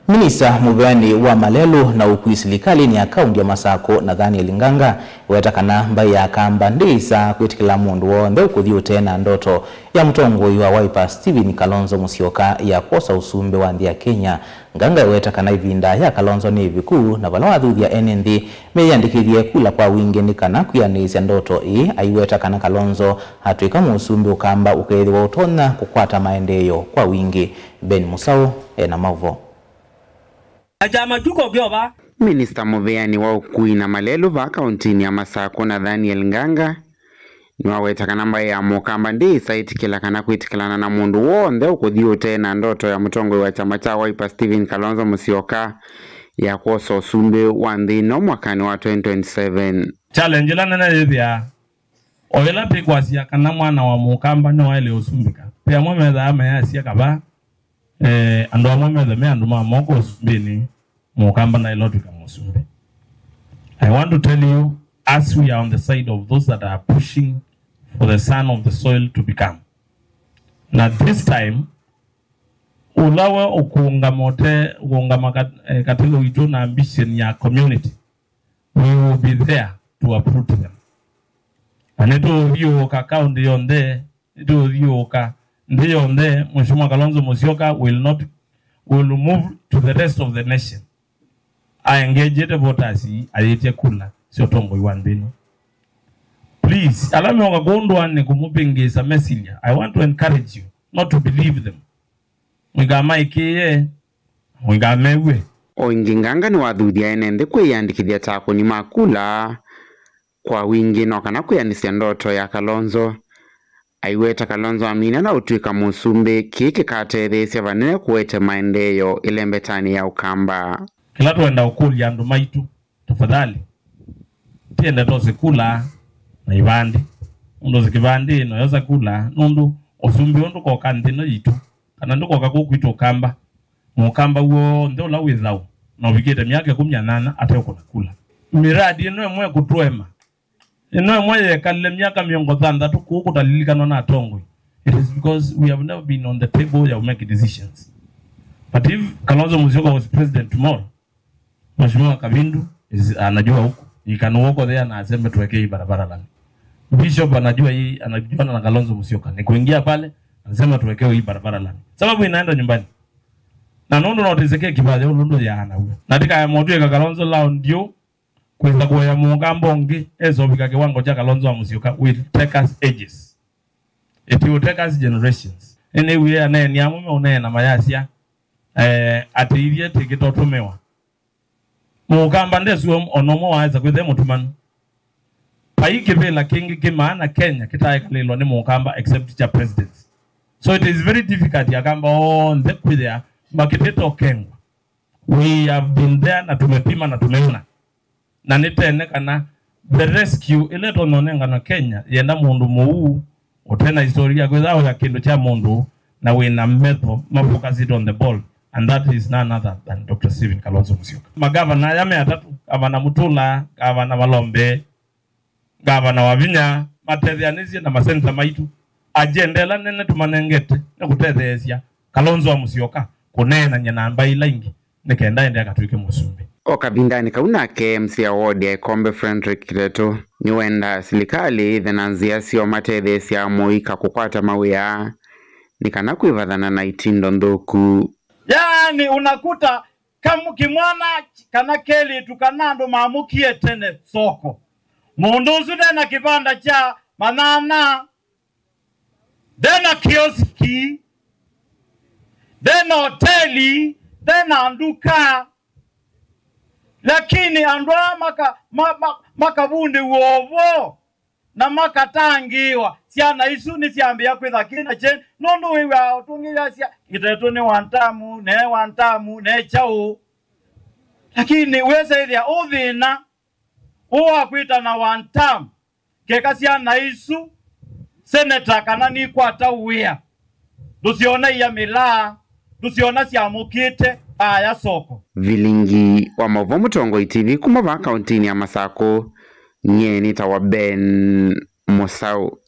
Minista Muveani wa Malelu na ukui serikali ni akaunti ya Masako Nathaniel Nganga wetakana mbaya kamba ndisa kwitikila mundu wonde ukuthio tena ndoto ya mtongoi wa Wiper Stephen Kalonzo Musyoka ya kosa usumbe wa ndia Kenya. Nganga wetakana ivinda ya Kalonzo ni vikuu na vala wathuthia NND meyandikithie kula kwa wingi nikana kuyanisia ndoto aiwetakana Kalonzo hatuika musumbe ukamba ukethwa utona kukwata maendeleo kwa wingi. Ben Musau ena mauvo. Minista Muveani wa ukui na Malelu va kauntini ya Masako Nathaniel Nganga niwawetaka namba ya mukamba ndisa itikila kana kuitikilana na mundu wonde ukuthio tena ndoto ya mtongoi wa chama cha Wiper Stephen Kalonzo Musyoka ya kosa usumbe wa nthino mwakani wa 2027. Challenge la nene yethia oyela pigwasia kana mwana wa mukamba no wale usumbika pia mwametha ameasia kaba ando mwametha me andu mamoko usumbini mukamba na ilotuka musumbe. I want to tell you, as we are on the side of those that are pushing for the son of the soil to become. Now this time, ulawe ukungamote katilo ito na ambition ya community, we will be there to uproot them. Aneto hiyo kakao ndiyo nde, ito hiyo ka ndiyo nde, Mheshimiwa Kalonzo Musyoka will move to the rest of the nation. I engage the voters ayete kula sio tombo iwandini. Please, allow me wakagondwa ni kumupingisa mesilia. I want to encourage you not to believe them. Mwigama ikiye, mwigamewe. Nganga ni wathuthia NND kwiyandikithia tako ni makula kwa wingi no kana kwiyanisia ndoto ya Kalonzo. Aiweta Kalonzo amina na utuika musumbe kiki katethesia vanene kuwete maendeleo ilembetani ya ukamba. Kila tuenda ukuli andu maitu, tafadhali. Tiende tose kula na ibandi. Undu zikibandi no yoza kula. Nundu usumbi undu kwa kandino yitu. Kana ndu kwa kakuku ukamba. Mukamba uo nde ula withau. Na ubikite miaka 18 ate uko nakula. Miradi ino mwe kutuema. Ino mwe kalile miaka 30 kuku talilika na atongwe. It is because we have never been on the table to make decisions. But if Kalonzo Musyoka was president tomorrow, Mheshimiwa Kabindu anajua huko. You can walk there na aseme tuweke hii barabara lami. Bishop anajua hii, anajua na Kalonzo Musyoka. Ni kuingia pale, anasema tuweke hii barabara lami. Sababu inaenda nyumbani. Na nondo na utizekea kibaje nondo ya ana huyo. Natika ya modu ya Kalonzo lao ndio kwenda kwa ya Mungambongi ezo bika kiwango cha Kalonzo Musyoka will take us ages. It will take us generations. Anyway, ane ni amume une na mayasia atirie tikitotumewa. Mukamba ndesu onomo waza kwithe mutumanu. Paiki vela kingi kimaana Kenya kitaekalilo ni mukamba except cha president. So it is very difficult yakamba nde kwithia makiteto kengwa. We have been there na tumepima na tumeona. Na nitene kana the rescue ileto nonenga na Kenya yenda mundu muu utena historia kwithao ya kindu cha mundu na wina metho mafocus on the ball. And that is none other than Dr. Stephen Kalonzo Musyoka. Magavana yame atatu, gavana Mutula, gavana Malombe, gavana Wavinya, matetheanisia na masenta maitu. Ajendela nene tumanengete, na kutethesia Kalonzo Musyoka, kunena nyanamba ila ingi, nekenda ende akatuike musumbi. Okabindani kaunake MC Award ya Kombe Frederick Kireto, niwenda silikali thenanzia sio matethesia moika kukwata mawia, nikana kuivadhana na itindo ndoku. Yani unakuta kamu kimwana kana keli tukanando maamukie tene soko. Munduzu dena kibanda cha manana. Dena kioski. Dena hoteli. Dena anduka. Lakini andwa makabundi uovo. Na makatangiwa. Siana isu ni siambia kwitha kina chen. Nondu wiwa utungia siya. Kitetu ni wantamu, ne chao. Lakini weze idhia uthina. Uwa kuita na wantamu. Keka siana isu. Seneta kanani kwa tawia. Dusiona iya milaa. Dusiona siamukite. Aya soko. Vilingi wa Mavo Mutongoi TV kumava kauntini ya Masako. Nye nita wa Ben Musau.